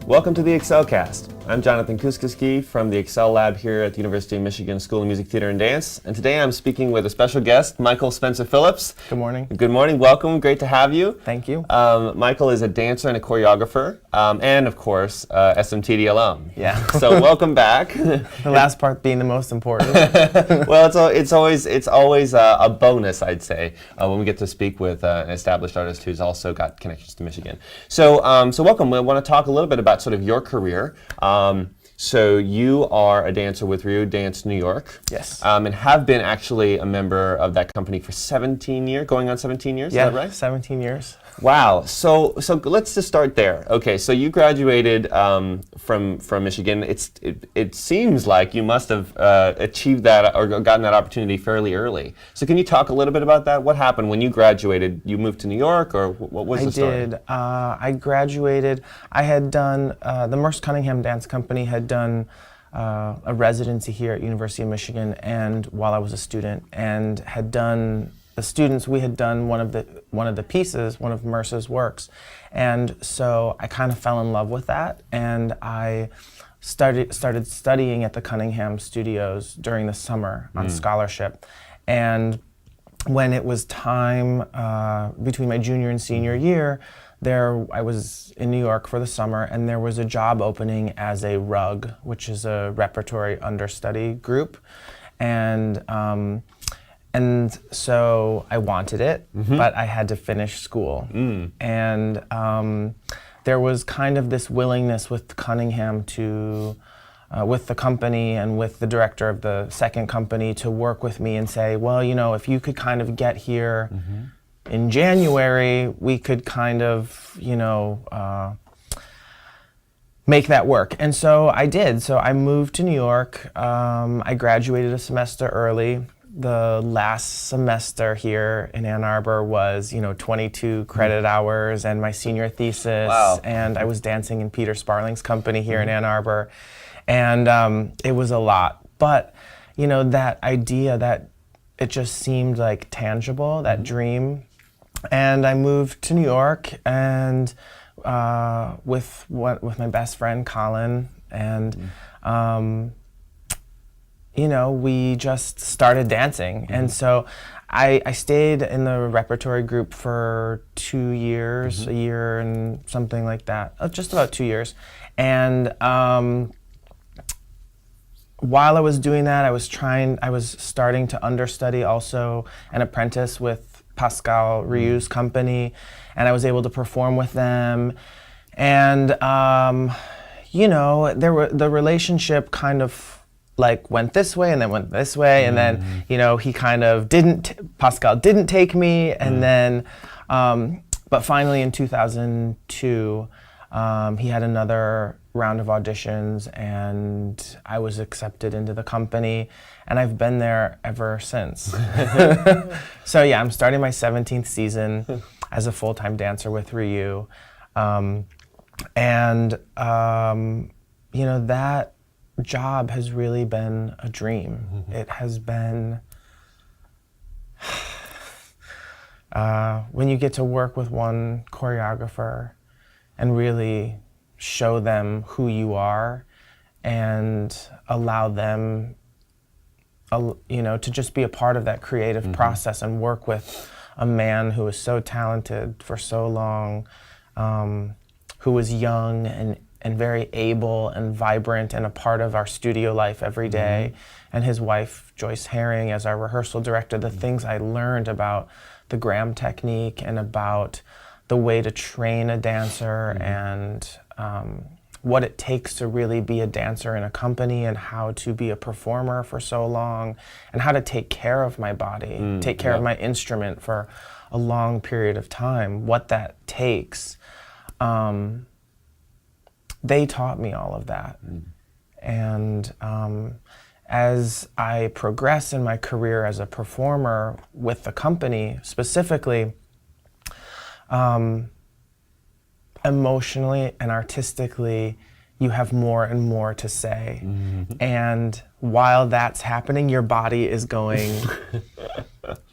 Welcome to the EXCELcast. I'm Jonathan Kuskiski from the EXCEL lab here at the University of Michigan School of Music, Theater, and Dance. And today I'm speaking with a special guest, Michael Spencer Phillips. Good morning. Good morning. Welcome. Great to have you. Thank you. Michael is a dancer and a choreographer, and of course, SMTD alum. Yeah. So welcome back. The last part being the most important. Well, it's always a bonus, I'd say, when we get to speak with an established artist who's also got connections to Michigan. So welcome. We want to talk a little bit about sort of your career. So you are a dancer with RIOULT Dance New York. Yes. And have been actually a member of that company for 17 years, going on 17 years, Yeah, is that right? 17 years. Wow. So let's just start there. Okay, so you graduated from Michigan. It seems like you must have achieved that or gotten that opportunity fairly early. So can you talk a little bit about that? What happened when you graduated? You moved to New York, or what was the story? I did. I graduated. I had done, the Merce Cunningham Dance Company had done a residency here at University of Michigan, and while I was a student, and had done we had done one of the pieces, one of Merce's works, and so I kind of fell in love with that, and I started studying at the Cunningham Studios during the summer on scholarship, and when it was time between my junior and senior year, I was in New York for the summer, and there was a job opening as a RUG, which is a repertory understudy group, and so I wanted it, but I had to finish school. And there was kind of this willingness with Cunningham with the company and with the director of the second company to work with me and say, well, you know, if you could kind of get here in January, we could kind of, you know, make that work. And so I did. So I moved to New York. I graduated a semester early. The last semester here in Ann Arbor was, 22 credit hours and my senior thesis. Wow. And I was dancing in Peter Sparling's company here in Ann Arbor. And it was a lot. But, that idea that it just seemed like tangible, that dream. And I moved to New York and with my best friend, Colin, and we just started dancing. And so I stayed in the repertory group for 2 years, a year and something like that, just about 2 years. And while I was doing that, I was starting to understudy also an apprentice with Pascal Rioult's company, and I was able to perform with them. And, the relationship kind of went this way and then went this way, and then he kind of Pascal didn't take me, and then but finally in 2002 he had another round of auditions and I was accepted into the company, and I've been there ever since. So yeah, I'm starting my 17th season as a full-time dancer with RIOULT, and that job has really been a dream. It has been when you get to work with one choreographer and really show them who you are and allow them to just be a part of that creative process and work with a man who is so talented for so long, who is young and very able and vibrant and a part of our studio life every day, and his wife, Joyce Herring, as our rehearsal director, the things I learned about the Graham technique and about the way to train a dancer and what it takes to really be a dancer in a company, and how to be a performer for so long, and how to take care of my body, take care of my instrument for a long period of time, what that takes. They taught me all of that. And as I progress in my career as a performer with the company specifically, emotionally and artistically, you have more and more to say. And while that's happening, your body is going,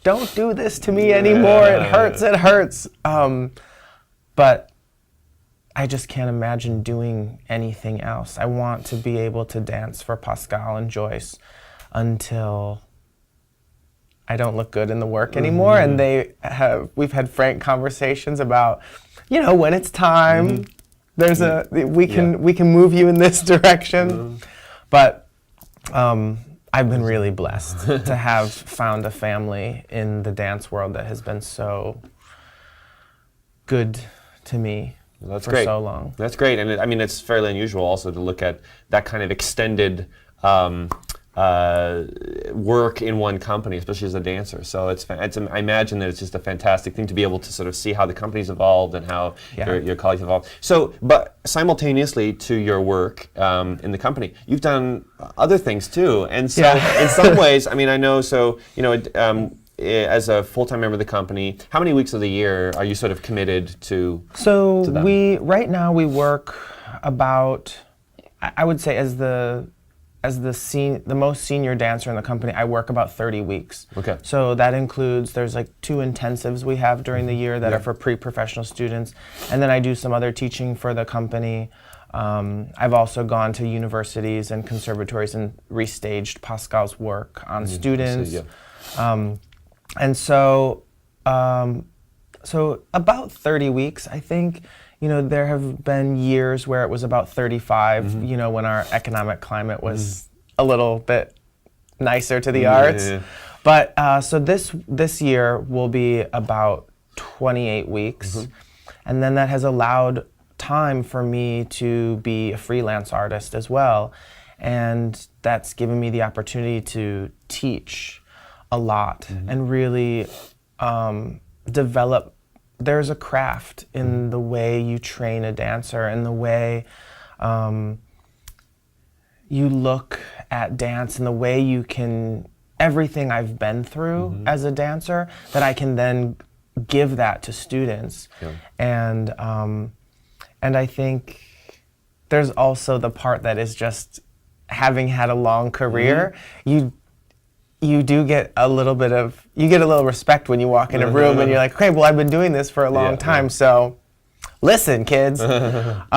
don't do this to me anymore, it hurts. But I just can't imagine doing anything else. I want to be able to dance for Pascal and Joyce until I don't look good in the work anymore. And we've had frank conversations about, when it's time, we can move you in this direction. But I've been really blessed to have found a family in the dance world that has been so good to me. Well, that's for great. so long. That's great, and it's fairly unusual also to look at that kind of extended work in one company, especially as a dancer. So I imagine that it's just a fantastic thing to be able to sort of see how the company's evolved and how your colleagues evolved. So, but simultaneously to your work in the company, you've done other things too, and so in some ways, I know. So as a full-time member of the company, how many weeks of the year are you sort of committed to? So right now we work about, I would say as the most senior dancer in the company, I work about 30 weeks. Okay. So that includes, there's like 2 intensives we have during the year that are for pre-professional students, and then I do some other teaching for the company. I've also gone to universities and conservatories and restaged Pascal's work on students. And so about 30 weeks, I think. There have been years where it was about 35, when our economic climate was a little bit nicer to the arts. But so this year will be about 28 weeks. And then that has allowed time for me to be a freelance artist as well. And that's given me the opportunity to teach a lot and really develop. There's a craft in the way you train a dancer and the way you look at dance and the way you can, everything I've been through as a dancer, that I can then give that to students. And I think there's also the part that is just having had a long career, you do get a little respect when you walk in a room and you're like, okay, well, I've been doing this for a long time, so listen, kids. So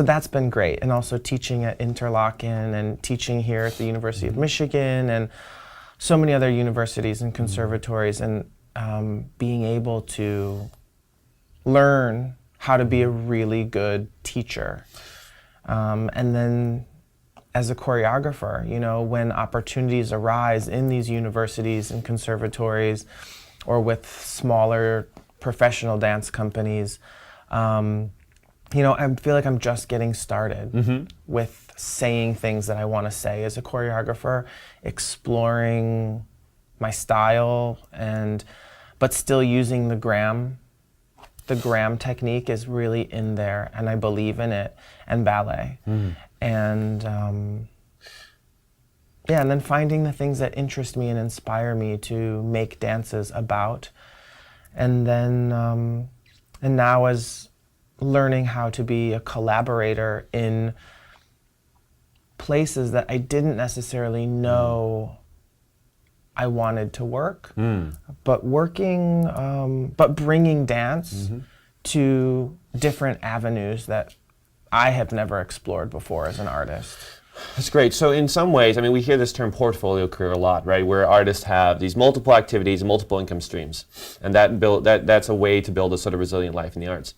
that's been great. And also teaching at Interlochen and teaching here at the University of Michigan and so many other universities and conservatories, and being able to learn how to be a really good teacher. And then as a choreographer, when opportunities arise in these universities and conservatories or with smaller professional dance companies, I feel like I'm just getting started with saying things that I want to say as a choreographer, exploring my style, but still using the gram. The gram technique is really in there, and I believe in it, and ballet. And and then finding the things that interest me and inspire me to make dances about. And then and now as learning how to be a collaborator in places that I didn't necessarily know I wanted to work, but bringing dance to different avenues that I have never explored before as an artist. That's great. So in some ways, we hear this term portfolio career a lot, right? Where artists have these multiple activities, multiple income streams, and that's a way to build a sort of resilient life in the arts.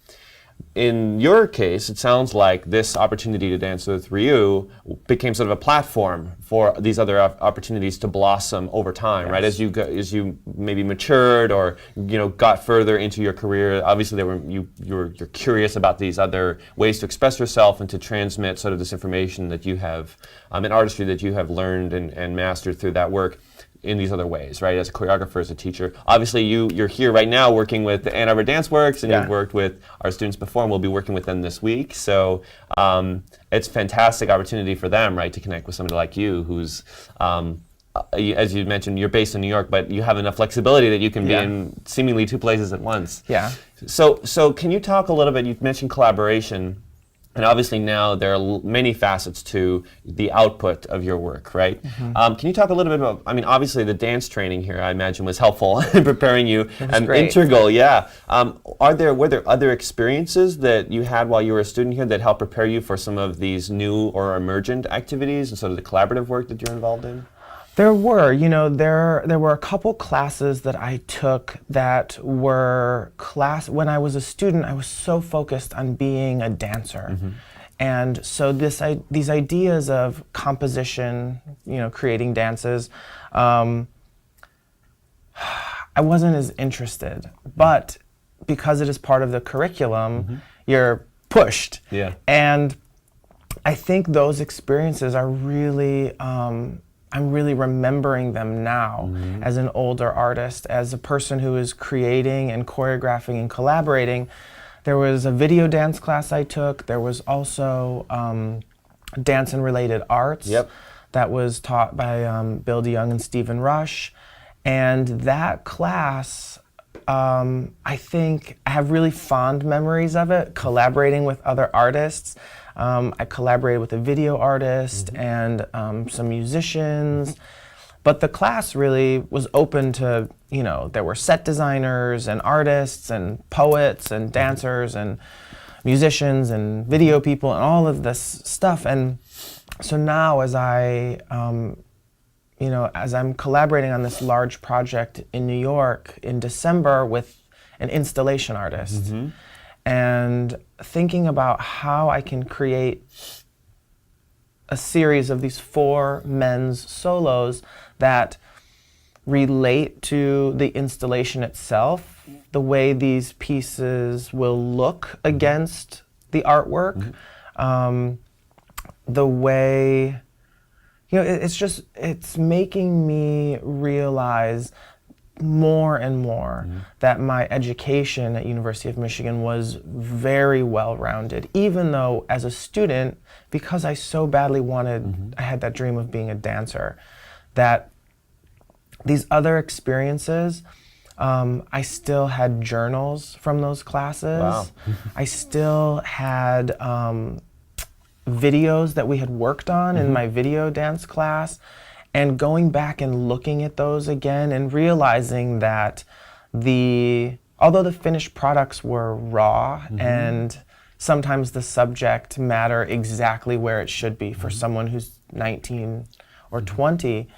In your case, it sounds like this opportunity to dance with RIOULT became sort of a platform for these other opportunities to blossom over time, right? As you maybe matured or got further into your career, obviously you're curious about these other ways to express yourself and to transmit sort of this information that you have, an artistry that you have learned and mastered through that work in these other ways, right? As a choreographer, as a teacher. Obviously, you're here right now working with the Ann Arbor Dance Works, and you've worked with our students before, and we'll be working with them this week. So it's a fantastic opportunity for them, right, to connect with somebody like you, who's, as you mentioned, you're based in New York, but you have enough flexibility that you can be in seemingly 2 places at once. So can you talk a little bit? You mentioned collaboration. And obviously now there are many facets to the output of your work, right? Can you talk a little bit about, I mean, obviously the dance training here, I imagine, was helpful in preparing you. Great. Integral, yeah. Were there other experiences that you had while you were a student here that helped prepare you for some of these new or emergent activities and sort of the collaborative work that you're involved in? There were, there were a couple classes that I took that were when I was a student, I was so focused on being a dancer. And so these ideas of composition, creating dances, I wasn't as interested. But because it is part of the curriculum, you're pushed. Yeah. And I think those experiences are really, I'm really remembering them now as an older artist, as a person who is creating and choreographing and collaborating. There was a video dance class I took. There was also dance and related arts that was taught by Bill DeYoung and Stephen Rush. And that class, I think I have really fond memories of it, collaborating with other artists. I collaborated with a video artist and some musicians, but the class really was open to, there were set designers and artists and poets and dancers and musicians and video people and all of this stuff. And so now as as I'm collaborating on this large project in New York in December with an installation artist, and thinking about how I can create a series of these 4 men's solos that relate to the installation itself, the way these pieces will look against the artwork, the way, it's making me realize more and more that my education at University of Michigan was very well-rounded, even though as a student, because I so badly wanted, I had that dream of being a dancer, that these other experiences, I still had journals from those classes. Wow. I still had videos that we had worked on in my video dance class. And going back and looking at those again and realizing that although the finished products were raw and sometimes the subject matter exactly where it should be for someone who's 19 or 20,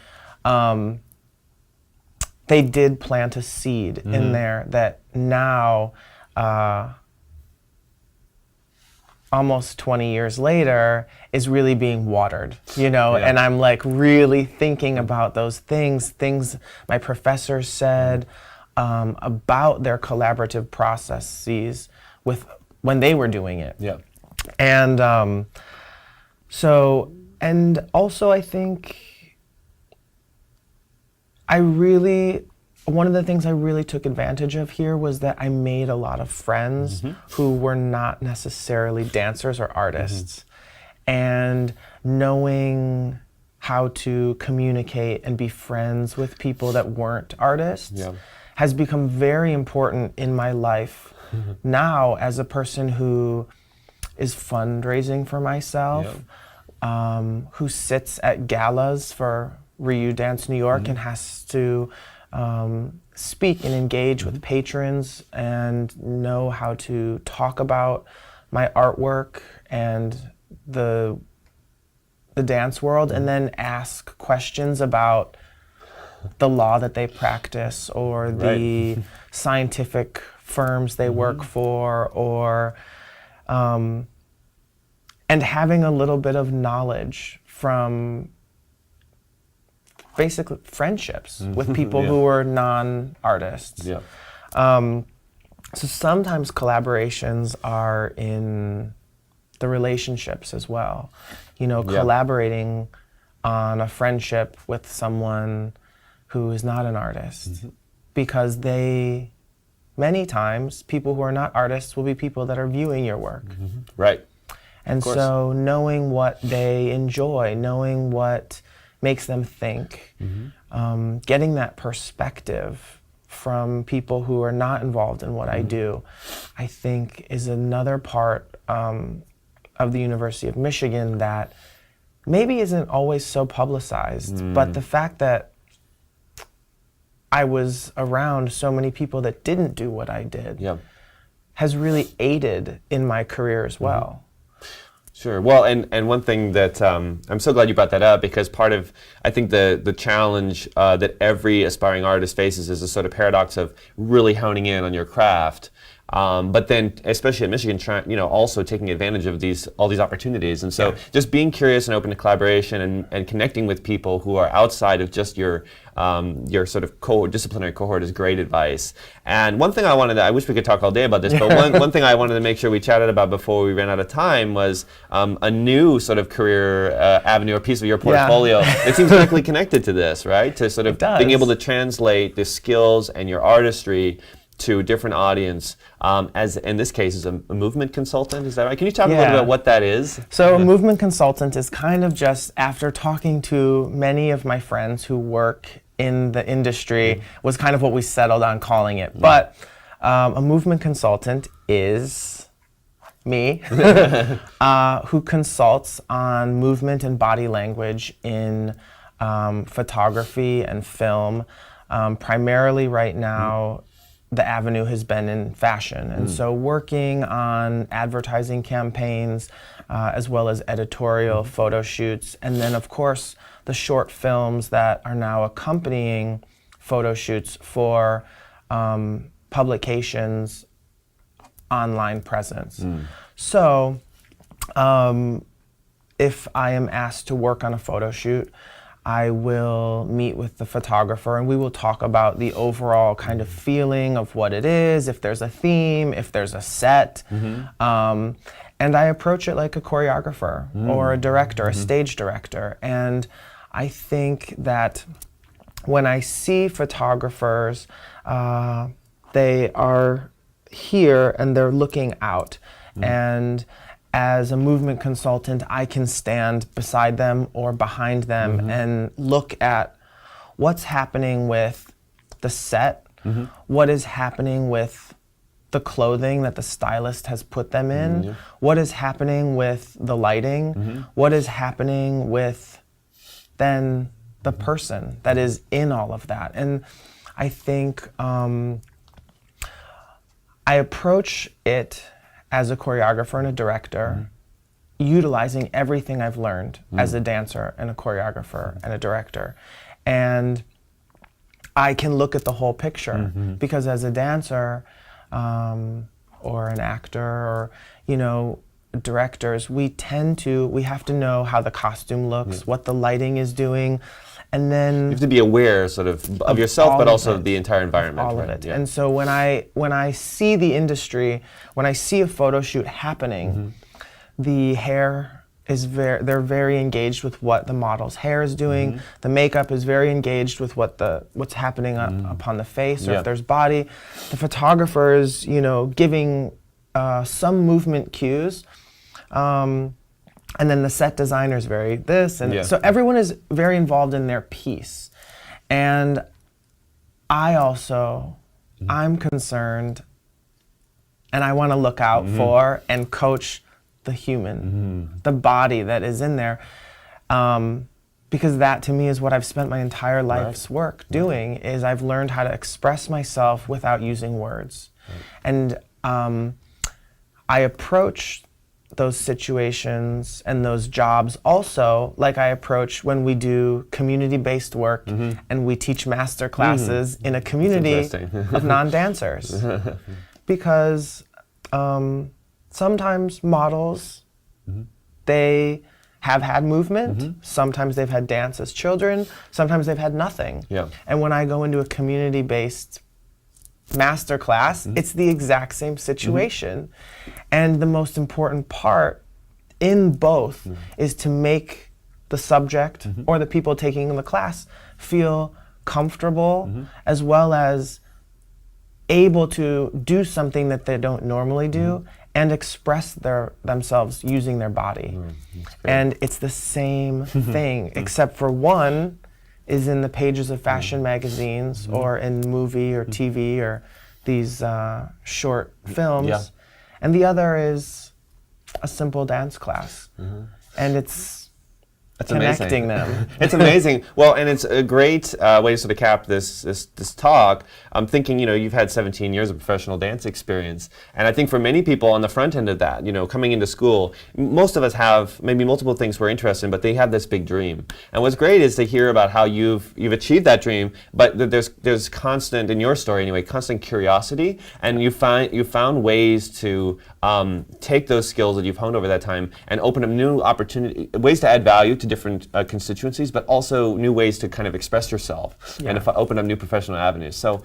they did plant a seed in there that now, almost 20 years later, is really being watered, and I'm like really thinking about those things my professors said about their collaborative processes when they were doing it. Yeah. And and also I think one of the things I really took advantage of here was that I made a lot of friends who were not necessarily dancers or artists. And knowing how to communicate and be friends with people that weren't artists has become very important in my life now as a person who is fundraising for myself, who sits at galas for RIOULT Dance New York and has to speak and engage with patrons and know how to talk about my artwork and the dance world, and then ask questions about the law that they practice or the scientific firms they work for, or and having a little bit of knowledge from basically friendships with people who are non-artists. So sometimes collaborations are in the relationships as well. Collaborating on a friendship with someone who is not an artist. Because many times, people who are not artists will be people that are viewing your work. Right. And so knowing what they enjoy, knowing what makes them think, getting that perspective from people who are not involved in what I do, I think is another part of the University of Michigan that maybe isn't always so publicized, but the fact that I was around so many people that didn't do what I did has really aided in my career as well. Sure. Well, and one thing that I'm so glad you brought that up, because part of, I think, the challenge that every aspiring artist faces is a sort of paradox of really honing in on your craft, but then, especially at Michigan, also taking advantage of all these opportunities. And so, just being curious and open to collaboration and connecting with people who are outside of just your sort of disciplinary cohort is great advice. And one thing I wish we could talk all day about this, but one thing I wanted to make sure we chatted about before we ran out of time was a new sort of career avenue or piece of your portfolio that seems directly connected to this, right? To sort of being able to translate the skills and your artistry to a different audience, as in this case is a movement consultant, is that right? Can you talk a little bit about what that is? So a movement consultant is kind of just, after talking to many of my friends who work in the industry, was kind of what we settled on calling it. But a movement consultant is me, who consults on movement and body language in photography and film. Primarily right now, the avenue has been in fashion. And so working on advertising campaigns, as well as editorial photo shoots, and then of course the short films that are now accompanying photo shoots for publications, online presence. So if I am asked to work on a photo shoot, I will meet with the photographer and we will talk about the overall kind of feeling of what it is, if there's a theme, if there's a set. And I approach it like a choreographer or a director, a stage director. And I think that when I see photographers, they are here and they're looking out. And as a movement consultant, I can stand beside them or behind them and look at what's happening with the set, what is happening with the clothing that the stylist has put them in, what is happening with the lighting, what is happening with then the person that is in all of that. And I think I approach it as a choreographer and a director, utilizing everything I've learned as a dancer and a choreographer and a director. And I can look at the whole picture, because as a dancer or an actor or, directors, we have to know how the costume looks, what the lighting is doing, and then you have to be aware sort of yourself, but also of the entire environment. All of it. And so when I see the industry, when I see a photo shoot happening, the hair is they're very engaged with what the model's hair is doing. The makeup is very engaged with what's happening upon the face, or if there's body. The photographer is, giving some movement cues. And then the set designer is very this, and so everyone is very involved in their piece. And I also, I'm concerned, and I want to look out for and coach the human, the body that is in there, because that to me is what I've spent my entire life's work doing, is I've learned how to express myself without using words. And I approach those situations and those jobs also like I approach when we do community-based work and we teach master classes in a community of non-dancers. Because sometimes models, they have had movement, sometimes they've had dance as children, sometimes they've had nothing. And when I go into a community-based master class, it's the exact same situation. And the most important part in both is to make the subject or the people taking the class feel comfortable, as well as able to do something that they don't normally do and express themselves using their body. And it's the same thing, except for one is in the pages of fashion magazines or in movie or TV or these short films. And the other is a simple dance class. And it's That's connecting amazing. them. It's amazing. Well, and it's a great way to sort of cap this talk. I'm thinking, you've had 17 years of professional dance experience, and I think for many people on the front end of that, coming into school, most of us have maybe multiple things we're interested in, but they have this big dream. And what's great is to hear about how you've achieved that dream, but that there's constant, in your story anyway, constant curiosity, and you found ways to take those skills that you've honed over that time and open up new ways to add value to different constituencies, but also new ways to kind of express yourself and to open up new professional avenues. So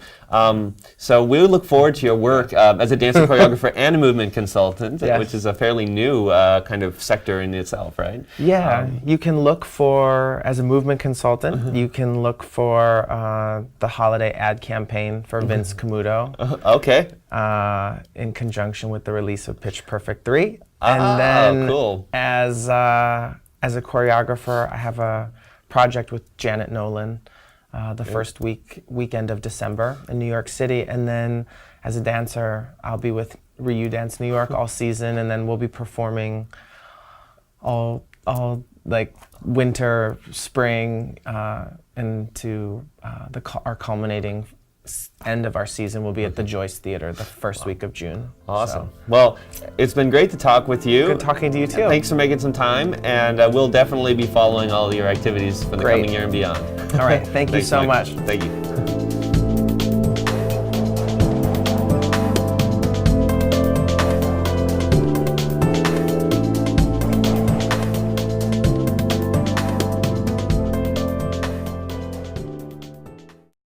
we look forward to your work as a dancer choreographer and a movement consultant, which is a fairly new kind of sector in itself, right? Yeah, you can look for, as a movement consultant, you can look for the holiday ad campaign for Vince Camuto. Okay. In conjunction with the release of Pitch Perfect 3. And then cool. As a choreographer, I have a project with Janet Nolan the first weekend of December in New York City. And then as a dancer, I'll be with RIOULT Dance New York all season, and then we'll be performing all like winter, spring, into our culminating end of our season will be at the Joyce Theater the first week of June. Awesome. Well, it's been great to talk with you. Good talking to you too. Thanks for making some time, and we'll definitely be following all your activities for the coming year and beyond. All right. Thank you so much. Thank you.